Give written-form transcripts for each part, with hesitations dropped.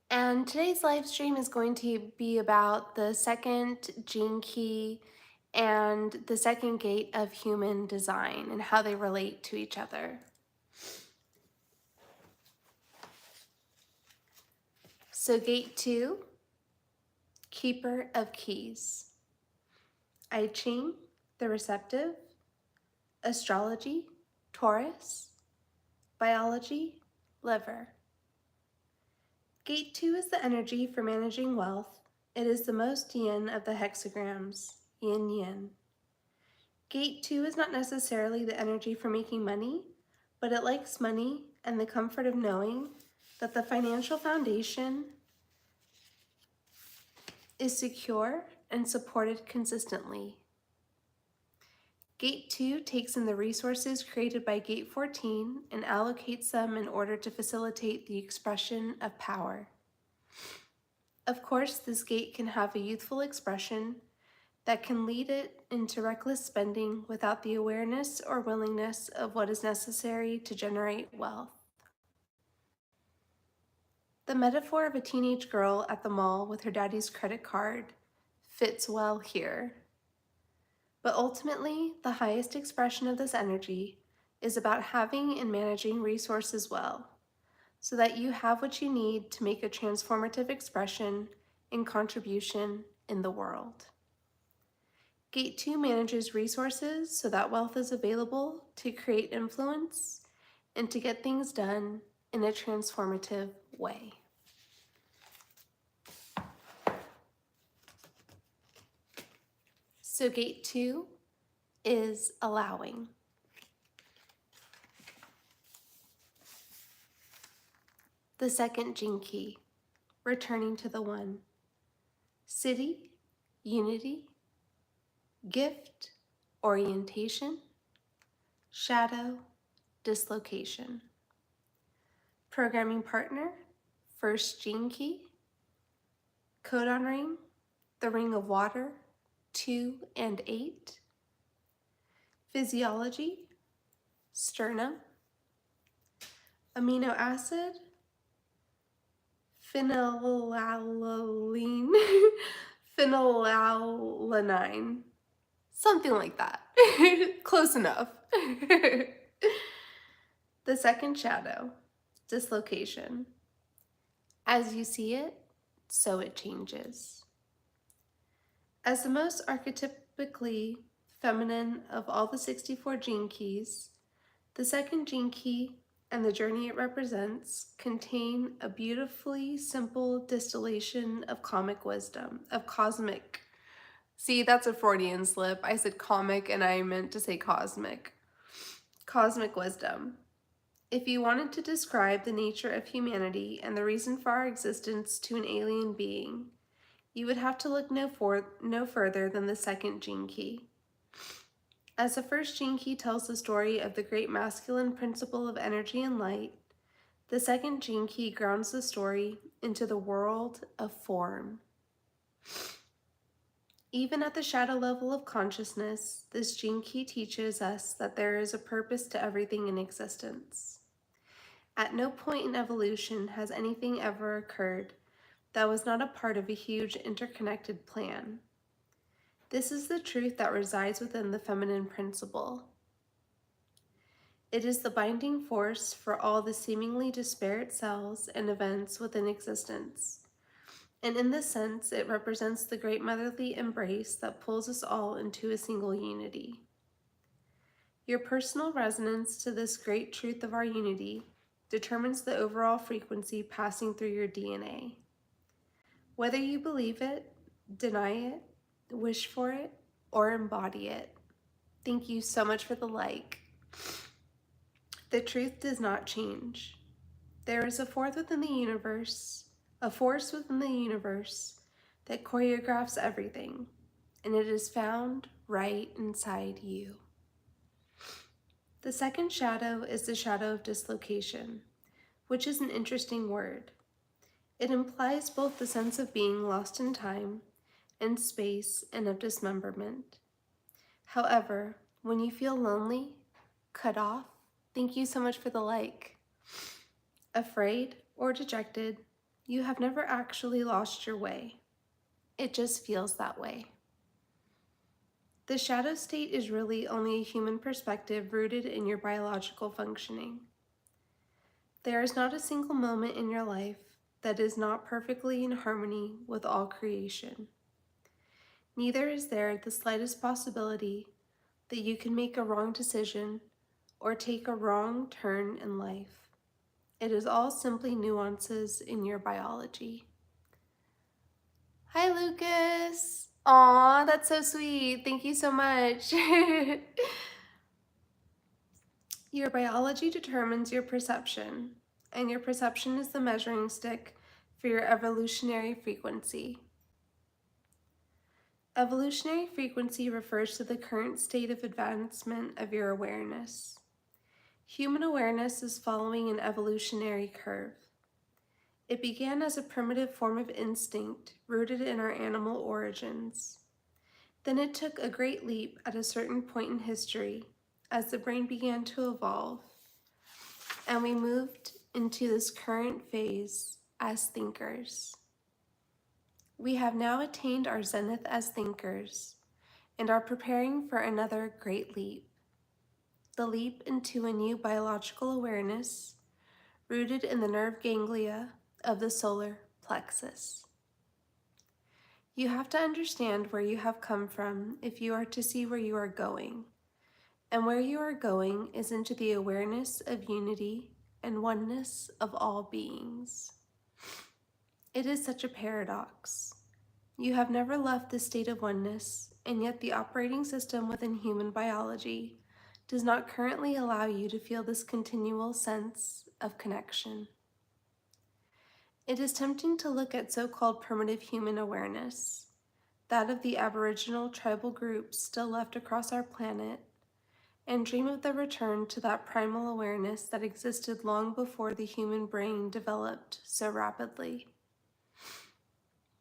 And today's live stream is going to be about the second gene key and the second gate of human design and how they relate to each other. So gate 2, keeper of keys. I Ching, the receptive. Astrology, Taurus. Biology, liver. Gate 2 is the energy for managing wealth. It is the most yin of the hexagrams, yin yin. Gate 2 is not necessarily the energy for making money, but it likes money and the comfort of knowing that the financial foundation is secure and supported consistently. Gate 2 takes in the resources created by Gate 14 and allocates them in order to facilitate the expression of power. Of course, this gate can have a youthful expression that can lead it into reckless spending without the awareness or willingness of what is necessary to generate wealth. The metaphor of a teenage girl at the mall with her daddy's credit card fits well here. But ultimately, the highest expression of this energy is about having and managing resources well, so that you have what you need to make a transformative expression and contribution in the world. Gate 2 manages resources so that wealth is available to create influence and to get things done in a transformative way. So Gate 2 is allowing. The second gene key, returning to the one. City, unity. Gift, orientation. Shadow, dislocation. Programming partner, first gene key. Codon ring, the ring of water, 2 and 8. Physiology, sternum. Amino acid, phenylalanine, phenylalanine, something like that. Close enough. The second shadow, dislocation. As you see it, so it changes. As the most archetypically feminine of all the 64 gene keys, the second gene key and the journey it represents contain a beautifully simple distillation of cosmic wisdom, See, that's a Freudian slip. I said comic and I meant to say cosmic. Cosmic wisdom. If you wanted to describe the nature of humanity and the reason for our existence to an alien being, you would have to look no further than the second gene key. As the first gene key tells the story of the great masculine principle of energy and light, the second gene key grounds the story into the world of form. Even at the shadow level of consciousness, this gene key teaches us that there is a purpose to everything in existence. At no point in evolution has anything ever occurred that was not a part of a huge interconnected plan. This is the truth that resides within the feminine principle. It is the binding force for all the seemingly disparate cells and events within existence. And in this sense, it represents the great motherly embrace that pulls us all into a single unity. Your personal resonance to this great truth of our unity determines the overall frequency passing through your DNA. Whether you believe it, deny it, wish for it, or embody it. Thank you so much for the like. The truth does not change. There is a force within the universe that choreographs everything, and it is found right inside you. The second shadow is the shadow of dislocation, which is an interesting word. It implies both the sense of being lost in time and space and of dismemberment. However, when you feel lonely, cut off, thank you so much for the like, afraid or dejected, You have never actually lost your way. It just feels that way. The shadow state is really only a human perspective rooted in your biological functioning. There is not a single moment in your life that is not perfectly in harmony with all creation. Neither is there the slightest possibility that you can make a wrong decision or take a wrong turn in life. It is all simply nuances in your biology. Hi, Lucas. Aw, that's so sweet. Thank you so much. Your biology determines your perception, and your perception is the measuring stick for your evolutionary frequency. Evolutionary frequency refers to the current state of advancement of your awareness. Human awareness is following an evolutionary curve. It began as a primitive form of instinct rooted in our animal origins. Then it took a great leap at a certain point in history as the brain began to evolve, and we moved into this current phase as thinkers. We have now attained our zenith as thinkers and are preparing for another great leap, the leap into a new biological awareness rooted in the nerve ganglia of the solar plexus. You have to understand where you have come from if you are to see where you are going. And where you are going is into the awareness of unity and oneness of all beings. It is such a paradox. You have never left the state of oneness, and yet the operating system within human biology does not currently allow you to feel this continual sense of connection. It is tempting to look at so-called primitive human awareness, that of the Aboriginal tribal groups still left across our planet, and dream of the return to that primal awareness that existed long before the human brain developed so rapidly.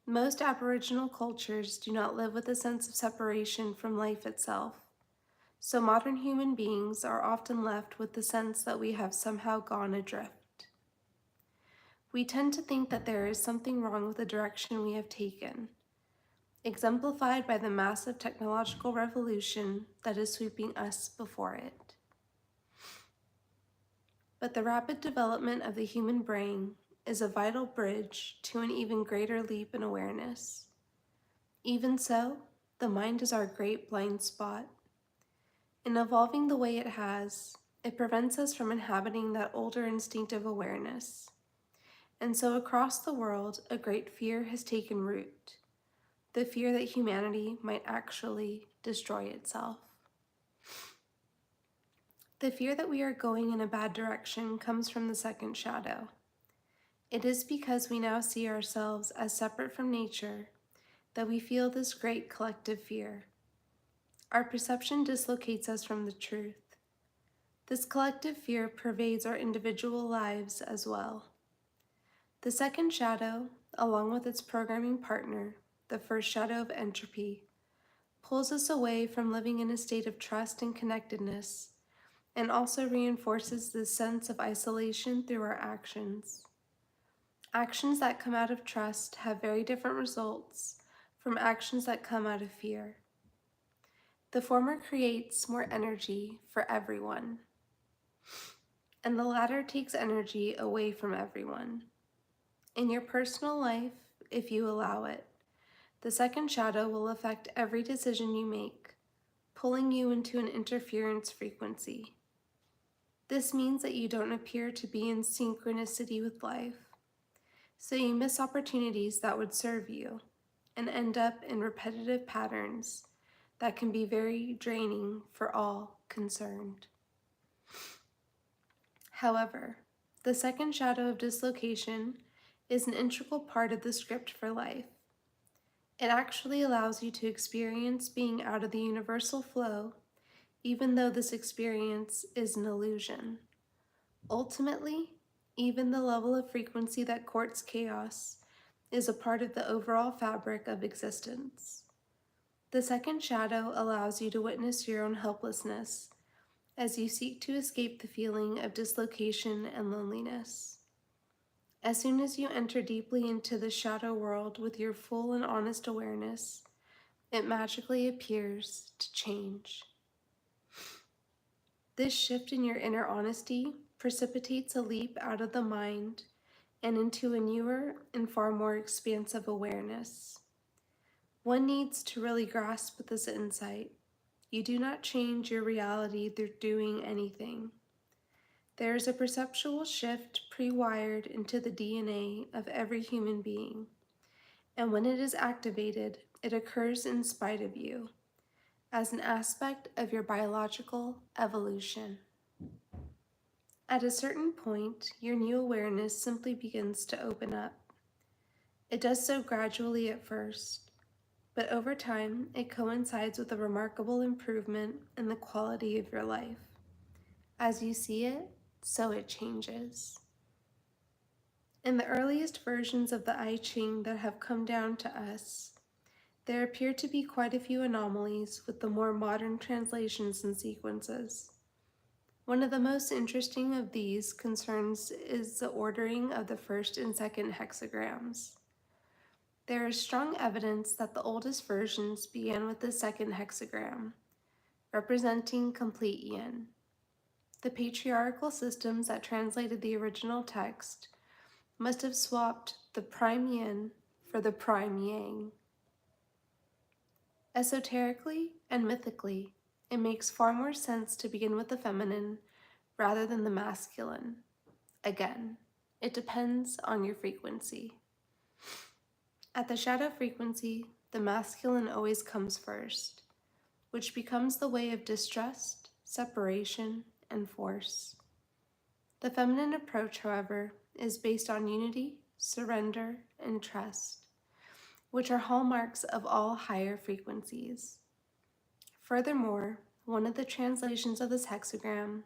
Most Aboriginal cultures do not live with a sense of separation from life itself, so modern human beings are often left with the sense that we have somehow gone adrift. We tend to think that there is something wrong with the direction we have taken, exemplified by the massive technological revolution that is sweeping us before it. But the rapid development of the human brain is a vital bridge to an even greater leap in awareness. Even so, the mind is our great blind spot. In evolving the way it has, it prevents us from inhabiting that older instinctive awareness. And so across the world, a great fear has taken root, the fear that humanity might actually destroy itself. The fear that we are going in a bad direction comes from the second shadow. It is because we now see ourselves as separate from nature that we feel this great collective fear. Our perception dislocates us from the truth. This collective fear pervades our individual lives as well. The second shadow, along with its programming partner, the first shadow of entropy, pulls us away from living in a state of trust and connectedness, and also reinforces this sense of isolation through our actions. Actions that come out of trust have very different results from actions that come out of fear. The former creates more energy for everyone, and the latter takes energy away from everyone. In your personal life, if you allow it, the second shadow will affect every decision you make, pulling you into an interference frequency. This means that you don't appear to be in synchronicity with life, so you miss opportunities that would serve you and end up in repetitive patterns that can be very draining for all concerned. However, the second shadow of dislocation is an integral part of the script for life. It actually allows you to experience being out of the universal flow, even though this experience is an illusion. Ultimately, even the level of frequency that courts chaos is a part of the overall fabric of existence. The second shadow allows you to witness your own helplessness as you seek to escape the feeling of dislocation and loneliness. As soon as you enter deeply into the shadow world with your full and honest awareness, it magically appears to change. This shift in your inner honesty precipitates a leap out of the mind and into a newer and far more expansive awareness. One needs to really grasp this insight. You do not change your reality through doing anything. There is a perceptual shift pre-wired into the DNA of every human being, and when it is activated, it occurs in spite of you, as an aspect of your biological evolution. At a certain point, your new awareness simply begins to open up. It does so gradually at first, but over time, it coincides with a remarkable improvement in the quality of your life. As you see it, so it changes. In the earliest versions of the I Ching that have come down to us, there appear to be quite a few anomalies with the more modern translations and sequences. One of the most interesting of these concerns is the ordering of the first and second hexagrams. There is strong evidence that the oldest versions began with the second hexagram, representing complete yin. The patriarchal systems that translated the original text must have swapped the prime yin for the prime yang. Esoterically and mythically, it makes far more sense to begin with the feminine rather than the masculine. Again, it depends on your frequency. At the shadow frequency, the masculine always comes first, which becomes the way of distrust, separation, and force. The feminine approach, however, is based on unity, surrender, and trust, which are hallmarks of all higher frequencies. Furthermore, one of the translations of this hexagram,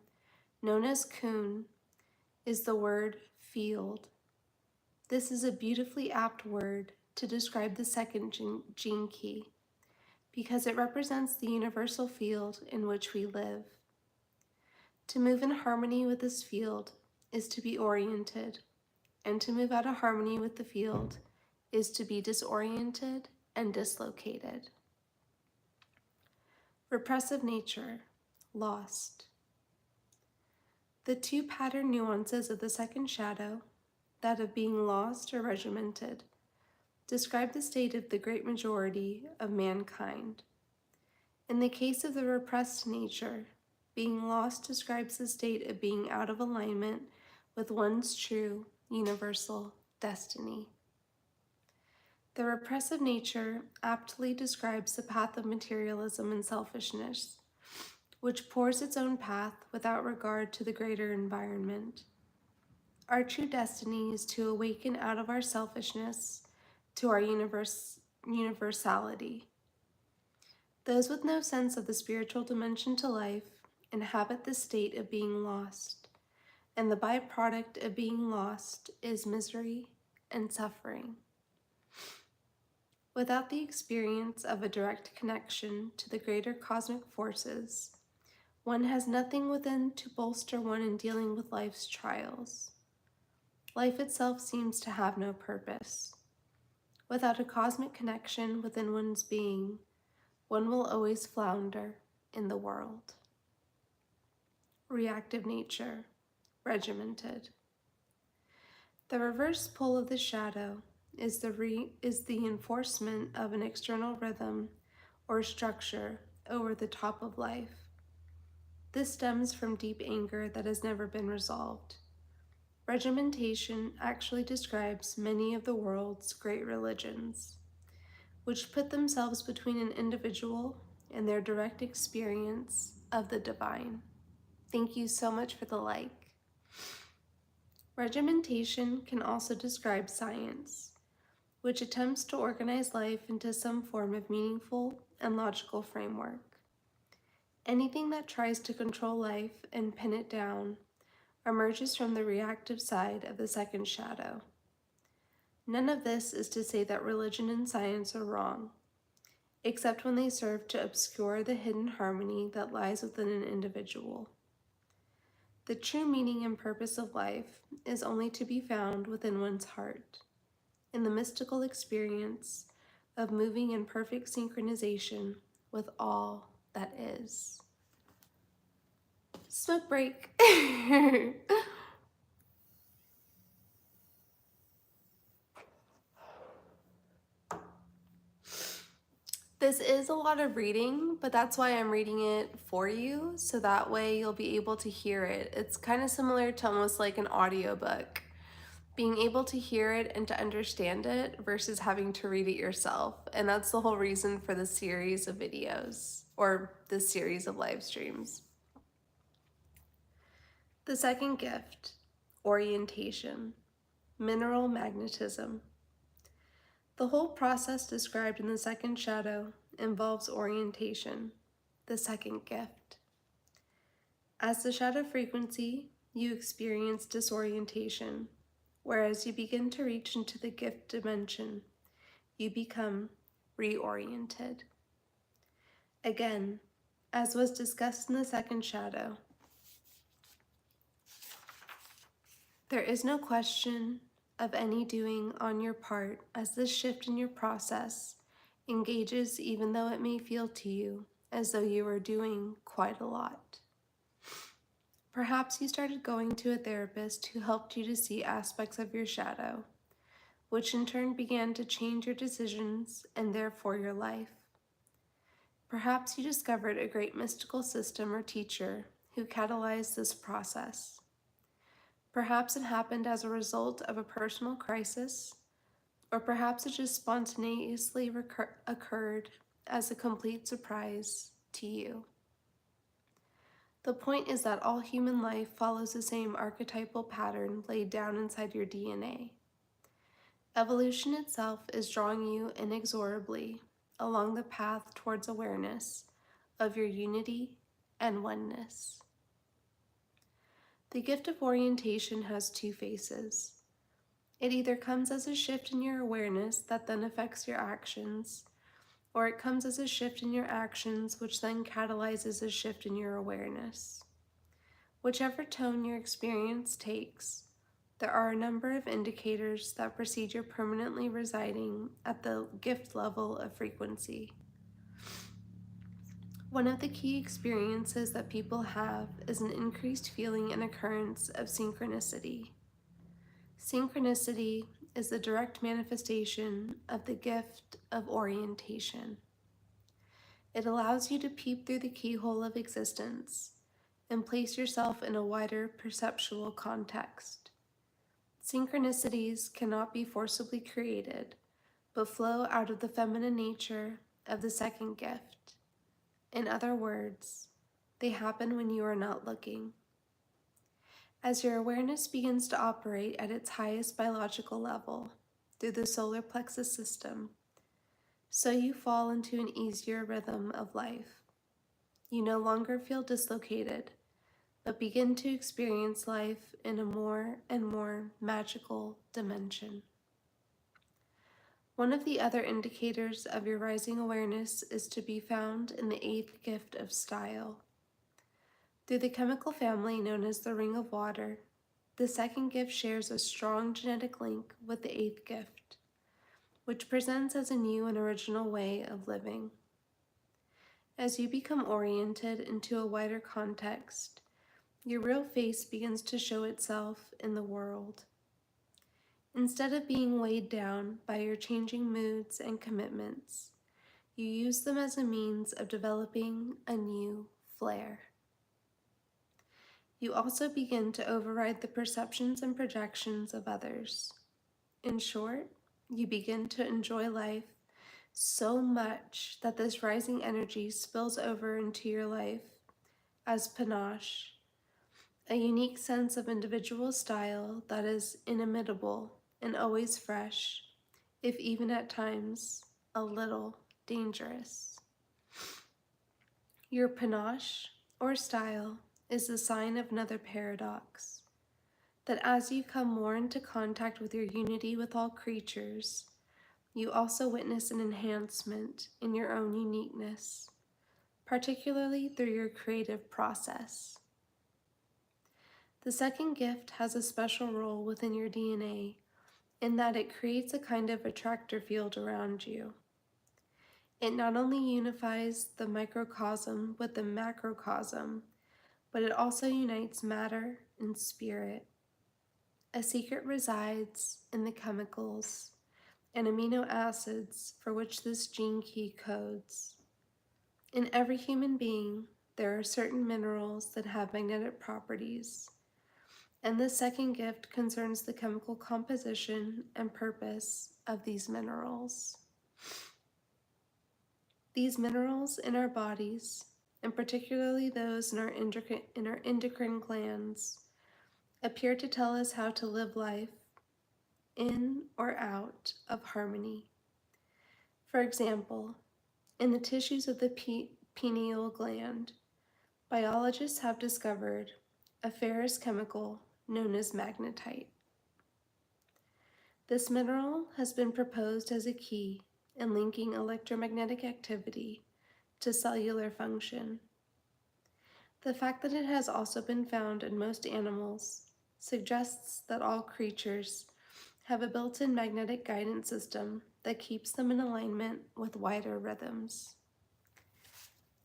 known as kun, is the word field. This is a beautifully apt word to describe the second gene key, because it represents the universal field in which we live. To move in harmony with this field is to be oriented, and to move out of harmony with the field is to be disoriented and dislocated. Repressive nature, lost. The two pattern nuances of the second shadow, that of being lost or regimented, describe the state of the great majority of mankind. In the case of the repressed nature, being lost describes the state of being out of alignment with one's true, universal destiny. The repressive nature aptly describes the path of materialism and selfishness, which pours its own path without regard to the greater environment. Our true destiny is to awaken out of our selfishness to our universality. Those with no sense of the spiritual dimension to life inhabit the state of being lost, and the byproduct of being lost is misery and suffering. Without the experience of a direct connection to the greater cosmic forces, one has nothing within to bolster one in dealing with life's trials. Life itself seems to have no purpose. Without a cosmic connection within one's being, one will always flounder in the world. Reactive nature, regimented. The reverse pole of the shadow is the enforcement of an external rhythm or structure over the top of life. This stems from deep anger that has never been resolved. Regimentation actually describes many of the world's great religions, which put themselves between an individual and their direct experience of the divine. Thank you so much for the like. Regimentation can also describe science, which attempts to organize life into some form of meaningful and logical framework. Anything that tries to control life and pin it down emerges from the reactive side of the second shadow. None of this is to say that religion and science are wrong, except when they serve to obscure the hidden harmony that lies within an individual. The true meaning and purpose of life is only to be found within one's heart, in the mystical experience of moving in perfect synchronization with all that is. Smoke break. This is a lot of reading, but that's why I'm reading it for you, so that way you'll be able to hear it. It's kind of similar to almost like an audiobook. Being able to hear it and to understand it versus having to read it yourself. And that's the whole reason for this series of videos, or this series of live streams. The second gift, orientation, mineral magnetism. The whole process described in the second shadow involves orientation, the second gift. As the shadow frequency, you experience disorientation, whereas you begin to reach into the gift dimension, you become reoriented. Again, as was discussed in the second shadow, there is no question of any doing on your part as this shift in your process engages, even though it may feel to you as though you are doing quite a lot. Perhaps you started going to a therapist who helped you to see aspects of your shadow, which in turn began to change your decisions and therefore your life. Perhaps you discovered a great mystical system or teacher who catalyzed this process. Perhaps it happened as a result of a personal crisis, or perhaps it just spontaneously occurred as a complete surprise to you. The point is that all human life follows the same archetypal pattern laid down inside your DNA. Evolution itself is drawing you inexorably along the path towards awareness of your unity and oneness. The gift of orientation has two faces. It either comes as a shift in your awareness that then affects your actions, or it comes as a shift in your actions which then catalyzes a shift in your awareness. Whichever tone your experience takes, there are a number of indicators that precede your permanently residing at the gift level of frequency. One of the key experiences that people have is an increased feeling and occurrence of synchronicity. Synchronicity is the direct manifestation of the gift of orientation. It allows you to peep through the keyhole of existence and place yourself in a wider perceptual context. Synchronicities cannot be forcibly created, but flow out of the feminine nature of the second gift. In other words, they happen when you are not looking. As your awareness begins to operate at its highest biological level through the solar plexus system, so you fall into an easier rhythm of life. You no longer feel dislocated, but begin to experience life in a more and more magical dimension. One of the other indicators of your rising awareness is to be found in the eighth gift of style. Through the chemical family known as the ring of water, the second gift shares a strong genetic link with the eighth gift, which presents as a new and original way of living. As you become oriented into a wider context, your real face begins to show itself in the world. Instead of being weighed down by your changing moods and commitments, you use them as a means of developing a new flair. You also begin to override the perceptions and projections of others. In short, you begin to enjoy life so much that this rising energy spills over into your life as panache, a unique sense of individual style that is inimitable and always fresh, if even at times a little dangerous. Your panache, or style, is the sign of another paradox, that as you come more into contact with your unity with all creatures, you also witness an enhancement in your own uniqueness, particularly through your creative process. The second gift has a special role within your DNA in that it creates a kind of attractor field around you. It not only unifies the microcosm with the macrocosm, but it also unites matter and spirit. A secret resides in the chemicals and amino acids for which this gene key codes. In every human being, there are certain minerals that have magnetic properties, and this second gift concerns the chemical composition and purpose of these minerals. These minerals in our bodies, and particularly those in our endocrine glands, appear to tell us how to live life in or out of harmony. For example, in the tissues of the pineal gland, biologists have discovered a ferrous chemical known as magnetite. This mineral has been proposed as a key in linking electromagnetic activity to cellular function. The fact that it has also been found in most animals suggests that all creatures have a built-in magnetic guidance system that keeps them in alignment with wider rhythms.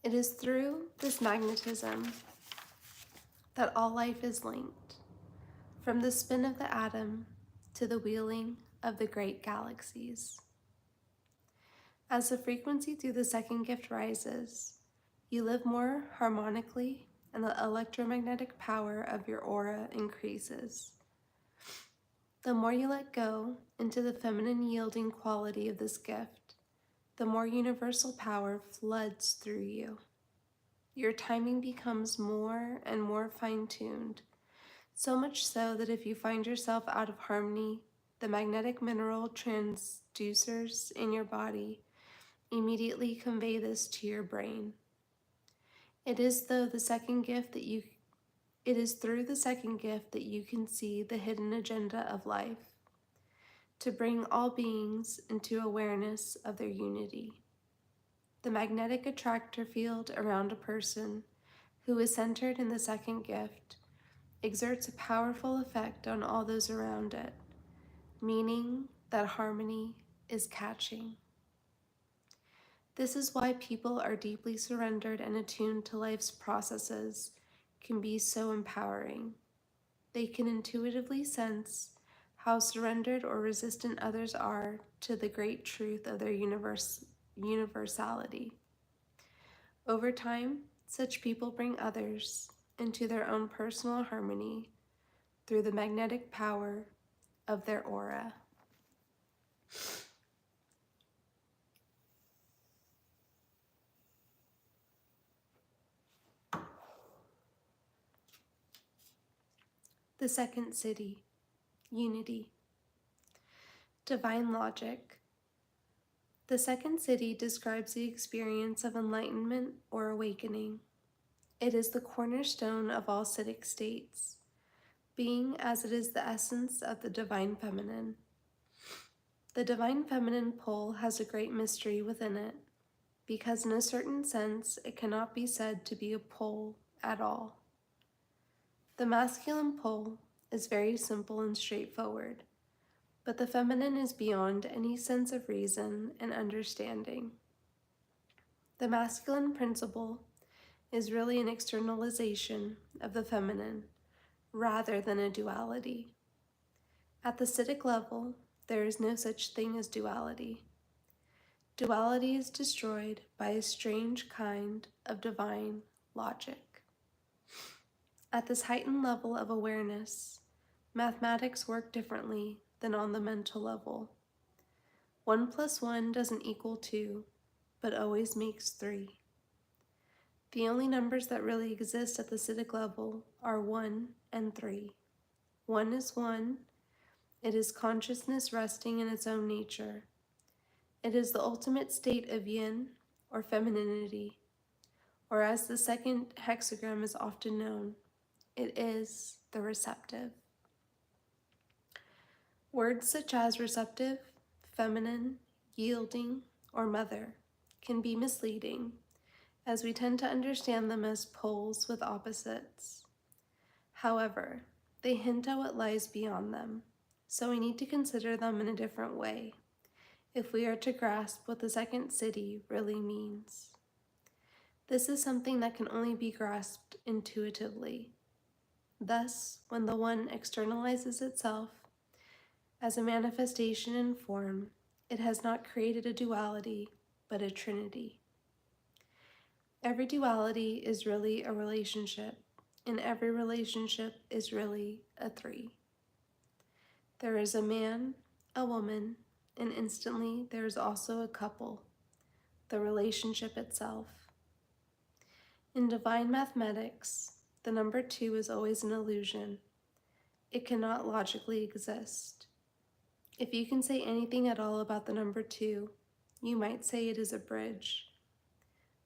It is through this magnetism that all life is linked, from the spin of the atom to the wheeling of the great galaxies. As the frequency through the second gift rises, you live more harmonically and the electromagnetic power of your aura increases. The more you let go into the feminine yielding quality of this gift, the more universal power floods through you. Your timing becomes more and more fine-tuned, so much so that if you find yourself out of harmony, the magnetic mineral transducers in your body immediately convey this to your brain. It is through the second gift that you can see the hidden agenda of life, to bring all beings into awareness of their unity. The magnetic attractor field around a person who is centered in the second gift exerts a powerful effect on all those around it, meaning that harmony is catching. This is why people are deeply surrendered and attuned to life's processes can be so empowering. They can intuitively sense how surrendered or resistant others are to the great truth of their universality. Over time, such people bring others into their own personal harmony through the magnetic power of their aura. The second city, unity. Divine logic. The second city describes the experience of enlightenment or awakening. It is the cornerstone of all citic states, being as it is the essence of the divine feminine. The divine feminine pole has a great mystery within it, because in a certain sense it cannot be said to be a pole at all. The masculine pole is very simple and straightforward, but the feminine is beyond any sense of reason and understanding. The masculine principle is really an externalization of the feminine rather than a duality. At the citic level, there is no such thing as duality. Duality is destroyed by a strange kind of divine logic. At this heightened level of awareness, mathematics work differently than on the mental level. 1 + 1 doesn't equal 2, but always makes 3. The only numbers that really exist at the citic level are 1 and 3. 1 is 1. It is consciousness resting in its own nature. It is the ultimate state of yin, or femininity, or as the second hexagram is often known, it is the receptive. Words such as receptive, feminine, yielding, or mother can be misleading, as we tend to understand them as poles with opposites. However, they hint at what lies beyond them, so we need to consider them in a different way if we are to grasp what the second city really means. This is something that can only be grasped intuitively. Thus, when the one externalizes itself as a manifestation in form, it has not created a duality, but a trinity. Every duality is really a relationship, and every relationship is really a three. There is a man, a woman, and instantly there is also a couple, the relationship itself. In divine mathematics, the number 2 is always an illusion. It cannot logically exist. If you can say anything at all about the number 2, you might say it is a bridge,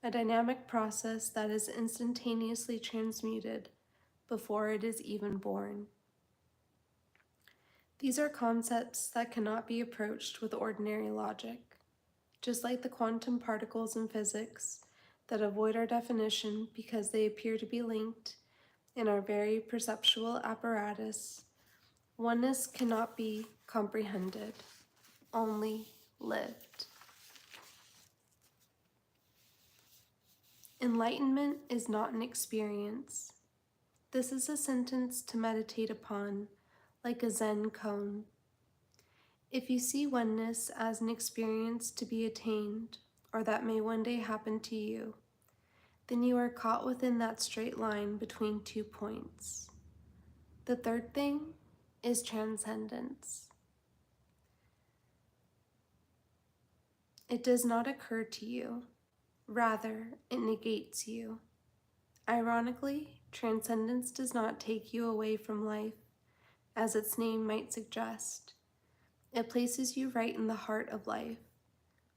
a dynamic process that is instantaneously transmuted before it is even born. These are concepts that cannot be approached with ordinary logic. Just like the quantum particles in physics that avoid our definition because they appear to be linked in our very perceptual apparatus, oneness cannot be comprehended, only lived. Enlightenment is not an experience. This is a sentence to meditate upon, like a Zen koan. If you see oneness as an experience to be attained, or that may one day happen to you, then you are caught within that straight line between 2 points. The third thing is transcendence. It does not occur to you. Rather, it negates you. Ironically, transcendence does not take you away from life, as its name might suggest. It places you right in the heart of life,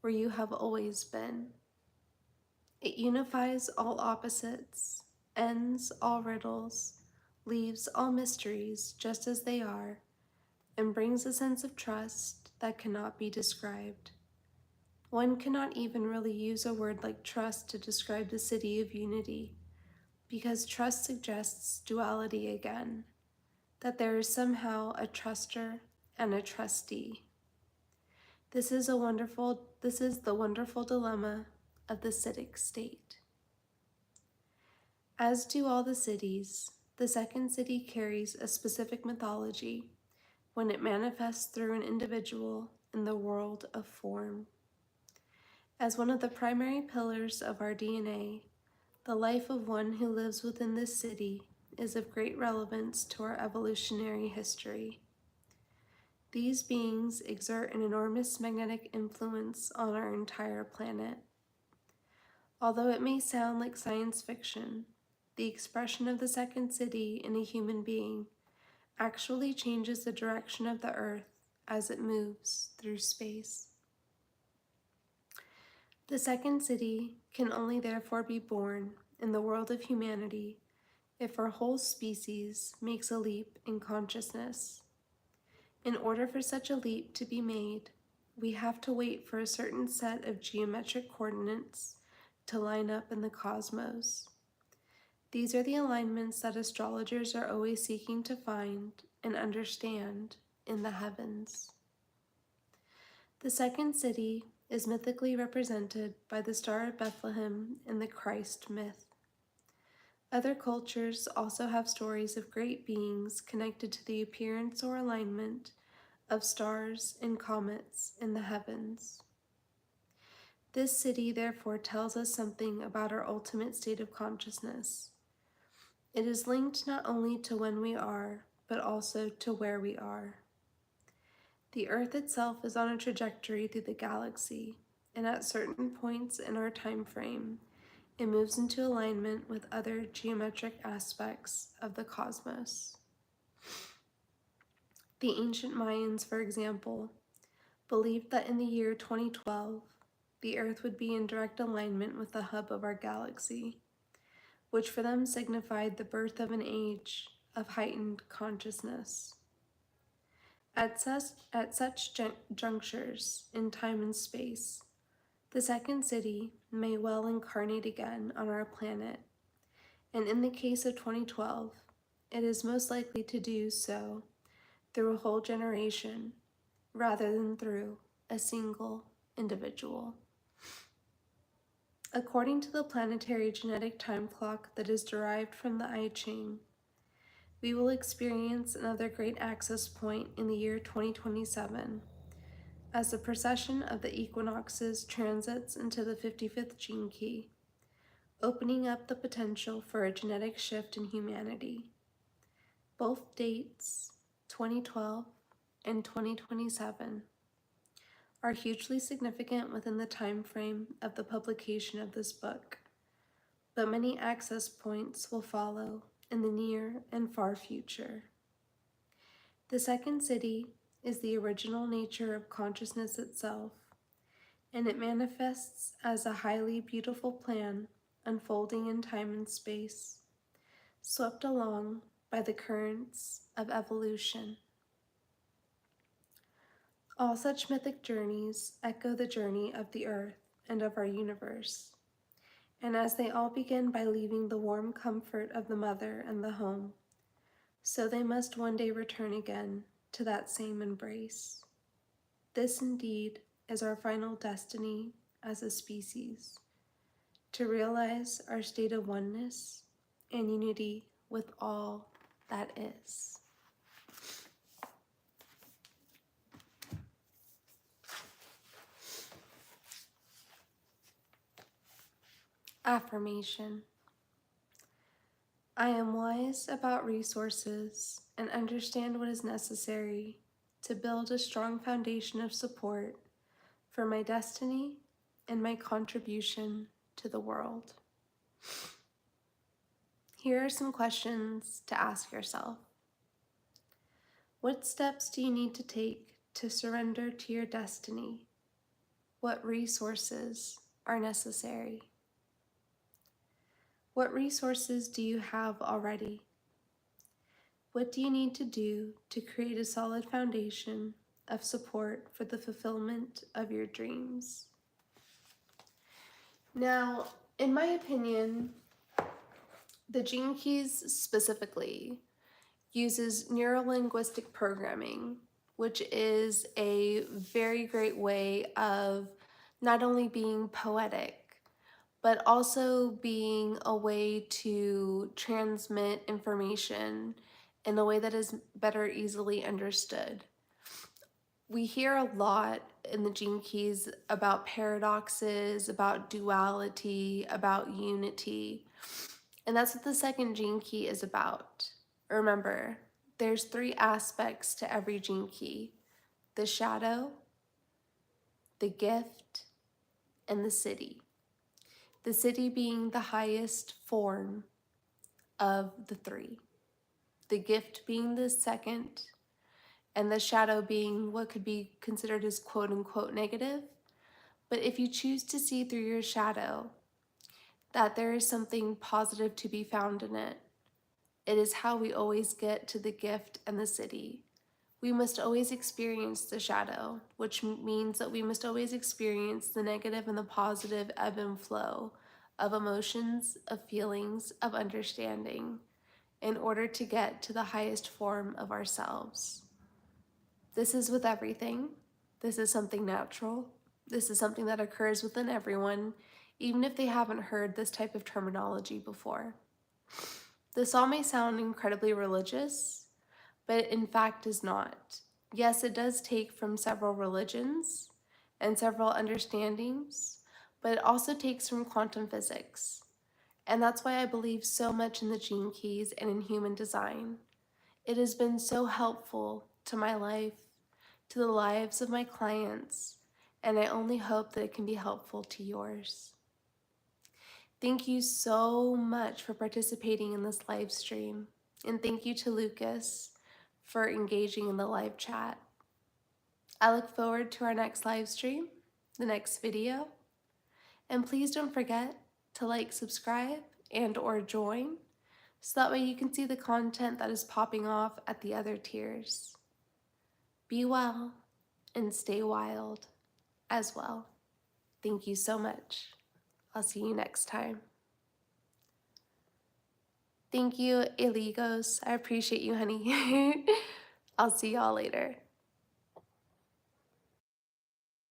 where you have always been. It unifies all opposites, ends all riddles, leaves all mysteries just as they are, and brings a sense of trust that cannot be described. One cannot even really use a word like trust to describe the city of unity, because trust suggests duality again, that there is somehow a truster and a trustee. This is the wonderful dilemma of the citic state. As do all the cities, the second city carries a specific mythology when it manifests through an individual in the world of form. As one of the primary pillars of our DNA, the life of one who lives within this city is of great relevance to our evolutionary history. These beings exert an enormous magnetic influence on our entire planet. Although it may sound like science fiction, the expression of the second city in a human being actually changes the direction of the Earth as it moves through space. The second city can only therefore be born in the world of humanity if our whole species makes a leap in consciousness. In order for such a leap to be made, we have to wait for a certain set of geometric coordinates to line up in the cosmos. These are the alignments that astrologers are always seeking to find and understand in the heavens. The second city is mythically represented by the Star of Bethlehem in the Christ myth. Other cultures also have stories of great beings connected to the appearance or alignment of stars and comets in the heavens. This city therefore tells us something about our ultimate state of consciousness. It is linked not only to when we are, but also to where we are. The Earth itself is on a trajectory through the galaxy, and at certain points in our time frame, it moves into alignment with other geometric aspects of the cosmos. The ancient Mayans, for example, believed that in the year 2012, the Earth would be in direct alignment with the hub of our galaxy, which for them signified the birth of an age of heightened consciousness. At such junctures in time and space, the second city may well incarnate again on our planet, and in the case of 2012, it is most likely to do so through a whole generation rather than through a single individual. According to the planetary genetic time clock that is derived from the I Ching, we will experience another great axis point in the year 2027 as the precession of the equinoxes transits into the 55th gene key, opening up the potential for a genetic shift in humanity. Both dates, 2012 and 2027, are hugely significant within the time frame of the publication of this book, but many access points will follow in the near and far future. The second city is the original nature of consciousness itself, and it manifests as a highly beautiful plan unfolding in time and space, swept along by the currents of evolution. All such mythic journeys echo the journey of the earth and of our universe, and as they all begin by leaving the warm comfort of the mother and the home, so they must one day return again to that same embrace. This indeed is our final destiny as a species, to realize our state of oneness and unity with all that is. Affirmation. I am wise about resources and understand what is necessary to build a strong foundation of support for my destiny and my contribution to the world. Here are some questions to ask yourself. What steps do you need to take to surrender to your destiny? What resources are necessary? What resources do you have already? What do you need to do to create a solid foundation of support for the fulfillment of your dreams? Now, in my opinion, the Gene Keys specifically uses neurolinguistic programming, which is a very great way of not only being poetic, but also being a way to transmit information in a way that is better easily understood. We hear a lot in the Gene Keys about paradoxes, about duality, about unity, and that's what the second Gene Key is about. Remember, there's 3 aspects to every Gene Key: the shadow, the gift, and the city. The city being the highest form of the 3. The gift being the second, and the shadow being what could be considered as quote-unquote negative. But if you choose to see through your shadow, that there is something positive to be found in it, it is how we always get to the gift and the city. We must always experience the shadow, which means that we must always experience the negative and the positive ebb and flow of emotions, of feelings, of understanding, in order to get to the highest form of ourselves. This is with everything. This is something natural. This is something that occurs within everyone, even if they haven't heard this type of terminology before. This all may sound incredibly religious, but in fact is not. Yes, it does take from several religions and several understandings, but it also takes from quantum physics. And that's why I believe so much in the Gene Keys and in human design. It has been so helpful to my life, to the lives of my clients, and I only hope that it can be helpful to yours. Thank you so much for participating in this live stream, and thank you to Lucas for engaging in the live chat. I look forward to our next live stream, the next video, and please don't forget to like, subscribe, and or join, so that way you can see the content that is popping off at the other tiers. Be well and stay wild as well. Thank you so much. I'll see you next time. Thank you, Eligos. I appreciate you, honey. I'll see y'all later.